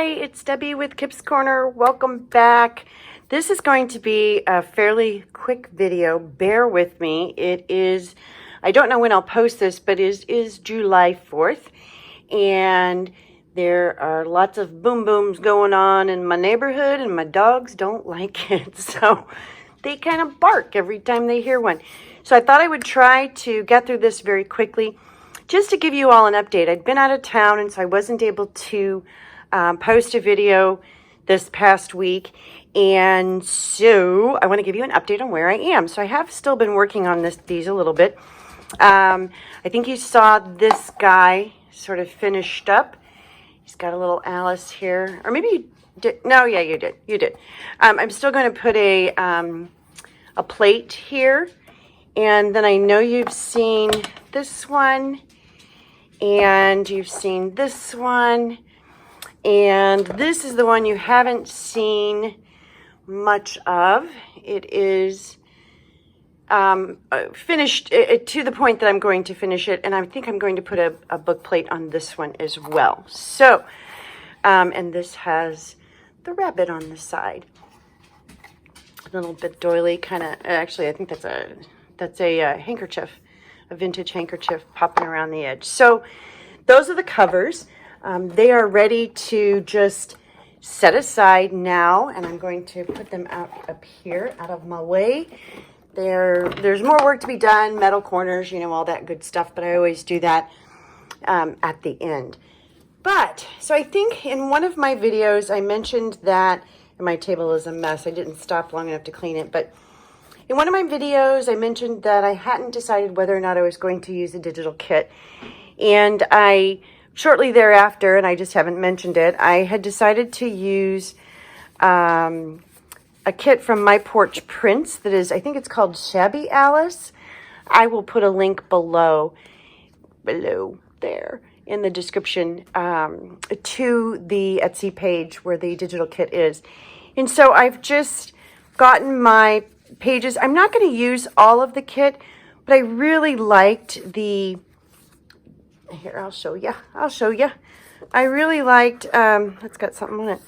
Hi, it's Debbie with Kip's Corner. Welcome back. This is going to be a fairly quick video. Bear with me. It is, I don't know when I'll post this, but it is July 4th. And there are lots of boom booms going on in my neighborhood, and my dogs don't like it. So they kind of bark every time they hear one. So I thought I would try to get through this very quickly. Just to give you all an update, I'd been out of town, and so I wasn't able to post a video this past week. And so I want to give you an update on where I am. So I have still been working on these a little bit. I think you saw this guy sort of finished up. He's got a little Alice here. Or maybe you did. No, yeah, you did. You did. I'm still going to put a plate here. And then I know you've seen this one. And you've seen this one, and this is the one you haven't seen much of. It is finished to the point that I'm going to finish it, and I think I'm going to put a book plate on this one as well. So, and this has the rabbit on the side. A little bit doily, kind of. Actually, I think that's a handkerchief. A vintage handkerchief popping around the edge. So those are the covers. They are ready to just set aside now, and I'm going to put them up here out of my way. There's more work to be done, metal corners, all that good stuff, but I always do that at the end. But, so I think in one of my videos I mentioned that, and my table is a mess, I didn't stop long enough to clean it, but in one of my videos, I mentioned that I hadn't decided whether or not I was going to use a digital kit. And shortly thereafter, and I just haven't mentioned it, I had decided to use a kit from My Porch Prints that is, I think it's called Shabby Alice. I will put a link below there in the description to the Etsy page where the digital kit is. And so I've just gotten my pages. I'm not going to use all of the kit, but I really liked here, I'll show you. I really liked, it's got something on it,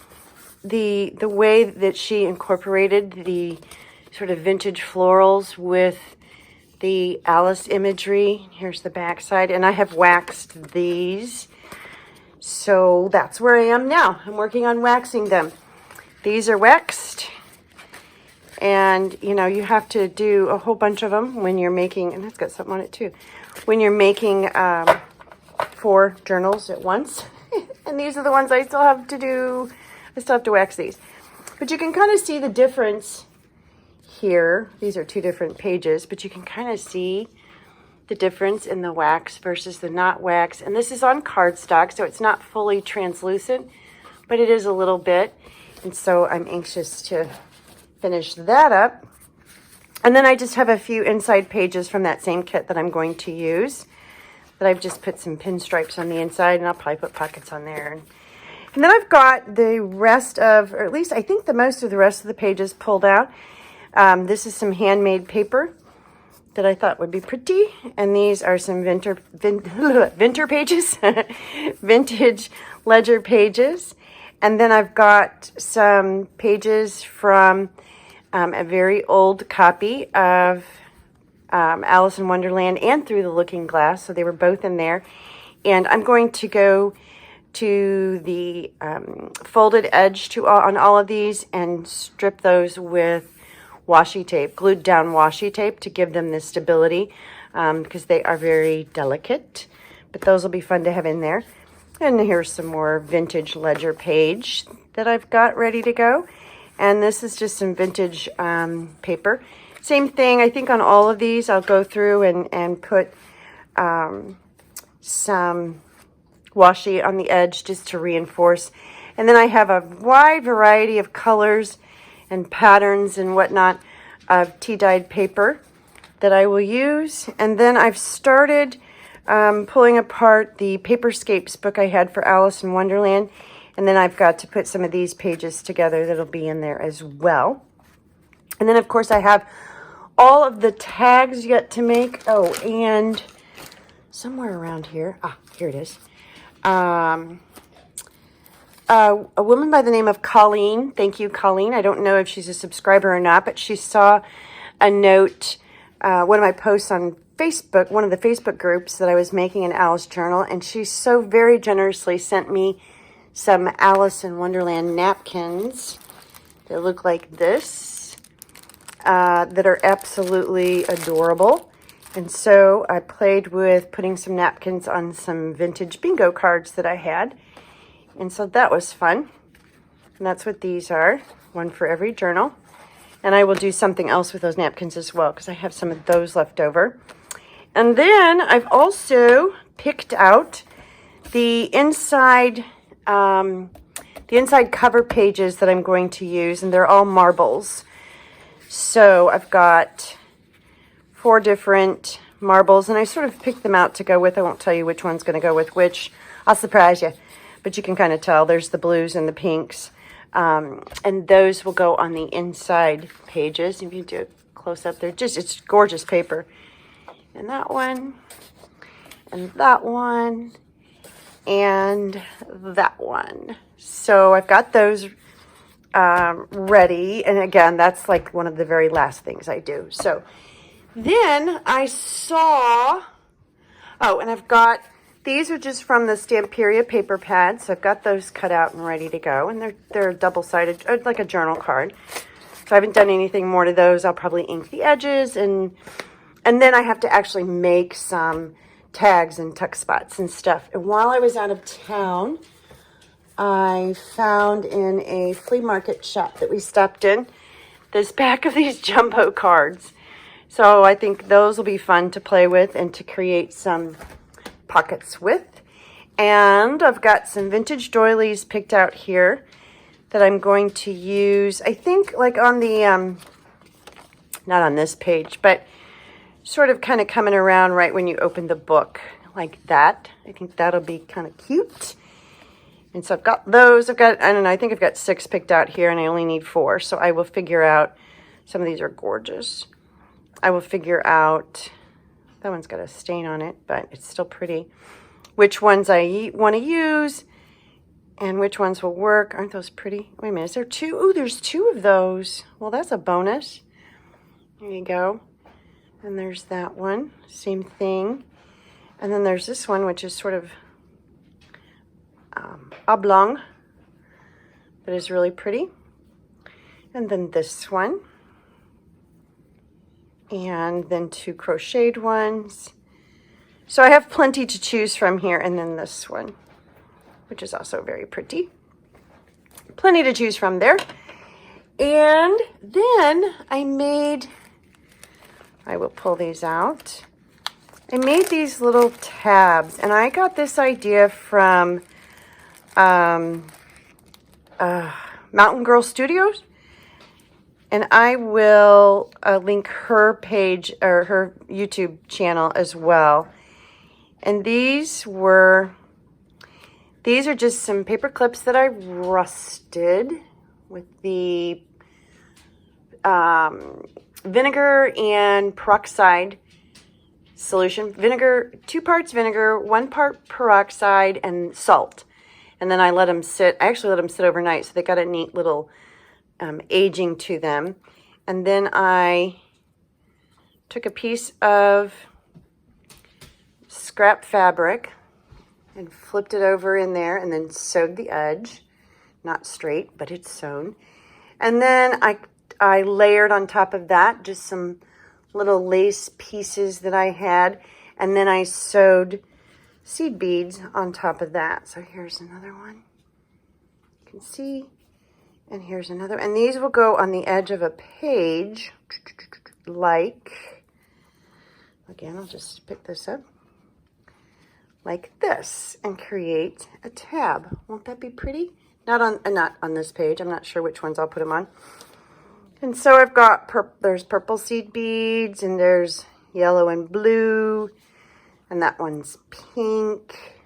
the way that she incorporated the sort of vintage florals with the Alice imagery. Here's the back side, and I have waxed these. So that's where I am now. I'm working on waxing them. These are waxed. And, you have to do a whole bunch of them when you're making, and that's got something on it too, when you're making 4 journals at once. And these are the ones I still have to do. I still have to wax these. But you can kind of see the difference here. These are 2 different pages, but you can kind of see the difference in the wax versus the not wax. And this is on cardstock, so it's not fully translucent, but it is a little bit. And so I'm anxious to finish that up. And then I just have a few inside pages from that same kit that I'm going to use, that I've just put some pinstripes on the inside, and I'll probably put pockets on there. And then I've got the rest of, or at least I think the most of the rest of the pages pulled out. This is some handmade paper that I thought would be pretty, and these are some vintage pages, vintage ledger pages. And then I've got some pages from a very old copy of Alice in Wonderland and Through the Looking Glass. So they were both in there. And I'm going to go to the folded edge on all of these and strip those with washi tape, glued down washi tape, to give them the stability because they are very delicate. But those will be fun to have in there. And here's some more vintage ledger page that I've got ready to go. And this is just some vintage paper. Same thing, I think on all of these, I'll go through and put some washi on the edge just to reinforce. And then I have a wide variety of colors and patterns and whatnot of tea-dyed paper that I will use. And then I've started pulling apart the Paperscapes book I had for Alice in Wonderland. And then I've got to put some of these pages together that'll be in there as well. And then, of course, I have all of the tags yet to make. Oh, and somewhere around here, here it is. a woman by the name of Colleen. Thank you, Colleen. I don't know if she's a subscriber or not, but she saw a note, one of my posts on Facebook, one of the Facebook groups that I was making an Alice journal, and she so very generously sent me some Alice in Wonderland napkins that look like this, that are absolutely adorable. And so I played with putting some napkins on some vintage bingo cards that I had. And so that was fun. And that's what these are, one for every journal. And I will do something else with those napkins as well, because I have some of those left over. And then I've also picked out the inside cover pages that I'm going to use, and they're all marbles. So I've got 4 different marbles, and I sort of picked them out to go with. I won't tell you which one's going to go with which. I'll surprise you, but you can kind of tell. There's the blues and the pinks, and those will go on the inside pages. If you do a close up, it's gorgeous paper. And that one, and that one, and that one. So I've got those ready, and again, that's like one of the very last things I do. So then I saw, and I've got, these are just from the Stamperia paper pads. So I've got those cut out and ready to go, and they're double-sided, like a journal card. So I haven't done anything more to those. I'll probably ink the edges, and then I have to actually make some tags and tuck spots and stuff. And while I was out of town, I found in a flea market shop that we stopped in this pack of these jumbo cards. So I think those will be fun to play with and to create some pockets with. And I've got some vintage doilies picked out here that I'm going to use, I think, like on the, not on this page, but sort of kind of coming around right when you open the book, like that. I think that'll be kind of cute. And so I've got those. I don't know, I think I've got 6 picked out here, and I only need 4. So I will figure out, some of these are gorgeous. I will figure out, that one's got a stain on it, but it's still pretty, which ones I want to use and which ones will work. Aren't those pretty? Wait a minute, is there 2? Oh, there's 2 of those. Well, that's a bonus. There you go. And there's that one, same thing. And then there's this one, which is sort of oblong, but is really pretty. And then this one. And then 2 crocheted ones. So I have plenty to choose from here. And then this one, which is also very pretty. Plenty to choose from there. And then I will pull these out. I made these little tabs, and I got this idea from Mountain Girl Studios. And I will link her page or her YouTube channel as well. And these are just some paper clips that I rusted with the vinegar and peroxide solution. Vinegar, 2 parts vinegar, 1 part peroxide, and salt. And then I let them sit. I actually let them sit overnight, so they got a neat little aging to them. And then I took a piece of scrap fabric and flipped it over in there, and then sewed the edge. Not straight, but it's sewn. And then I layered on top of that just some little lace pieces that I had, and then I sewed seed beads on top of that. So here's another one. You can see. And here's another. And these will go on the edge of a page, like, again, I'll just pick this up, like this, and create a tab. Won't that be pretty? Not on this page. I'm not sure which ones I'll put them on. And so I've got, there's purple seed beads, and there's yellow and blue, and that one's pink.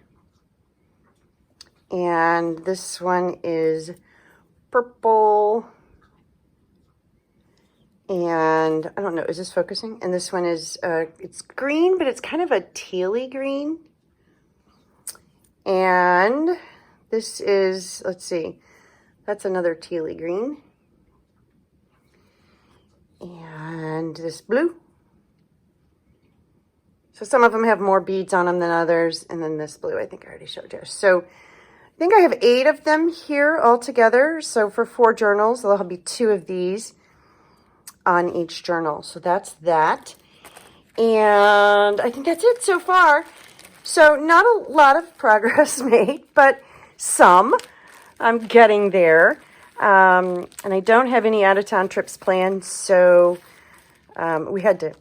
And this one is purple, and I don't know, is this focusing? And this one is, it's green, but it's kind of a tealy green. And This is, let's see, that's another tealy green. And this blue. So some of them have more beads on them than others. And then this blue, I think I already showed you. So I think I have 8 of them here all together. So for 4 journals, there'll be 2 of these on each journal. So that's that. And I think that's it so far. So not a lot of progress made, but some. I'm getting there. And I don't have any out-of-town trips planned, so we had to,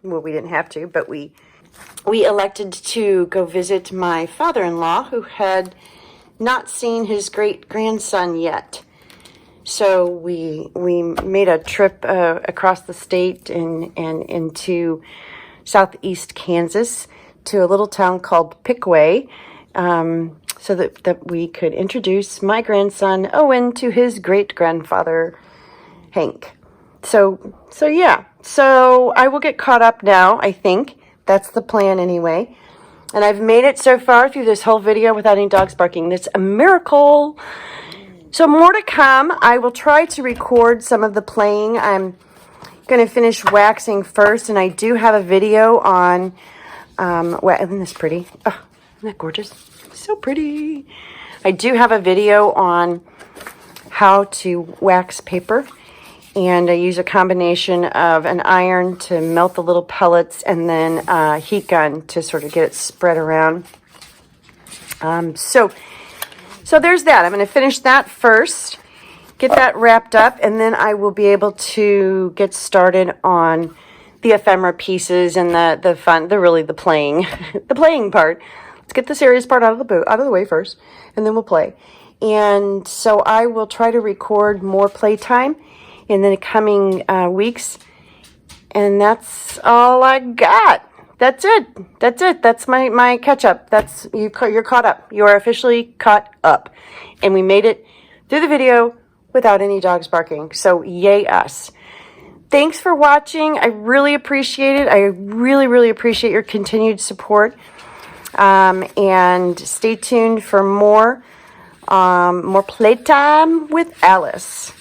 well, we didn't have to, but we elected to go visit my father-in-law, who had not seen his great-grandson yet. So we made a trip across the state and into southeast Kansas to a little town called Pickaway, so that we could introduce my grandson Owen to his great-grandfather Hank. So yeah. So I will get caught up now, I think. That's the plan anyway. And I've made it so far through this whole video without any dogs barking. That's a miracle. So more to come. I will try to record some of the playing. I'm going to finish waxing first, and I do have a video on, isn't this pretty? Oh, isn't that gorgeous? So pretty. I do have a video on how to wax paper, and I use a combination of an iron to melt the little pellets and then a heat gun to sort of get it spread around. So there's that. I'm going to finish that first, get that wrapped up, and then I will be able to get started on the ephemera pieces and the fun, the playing, the playing part. Let's get the serious part out of the way first, and then we'll play. And so I will try to record more playtime in the coming weeks, and that's all I got. That's it. That's my catch up. You're caught up. You are officially caught up, and we made it through the video without any dogs barking. So yay us. Thanks for watching. I really appreciate it. I really, really appreciate your continued support. And stay tuned for more playtime with Alice.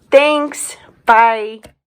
Thanks. Bye.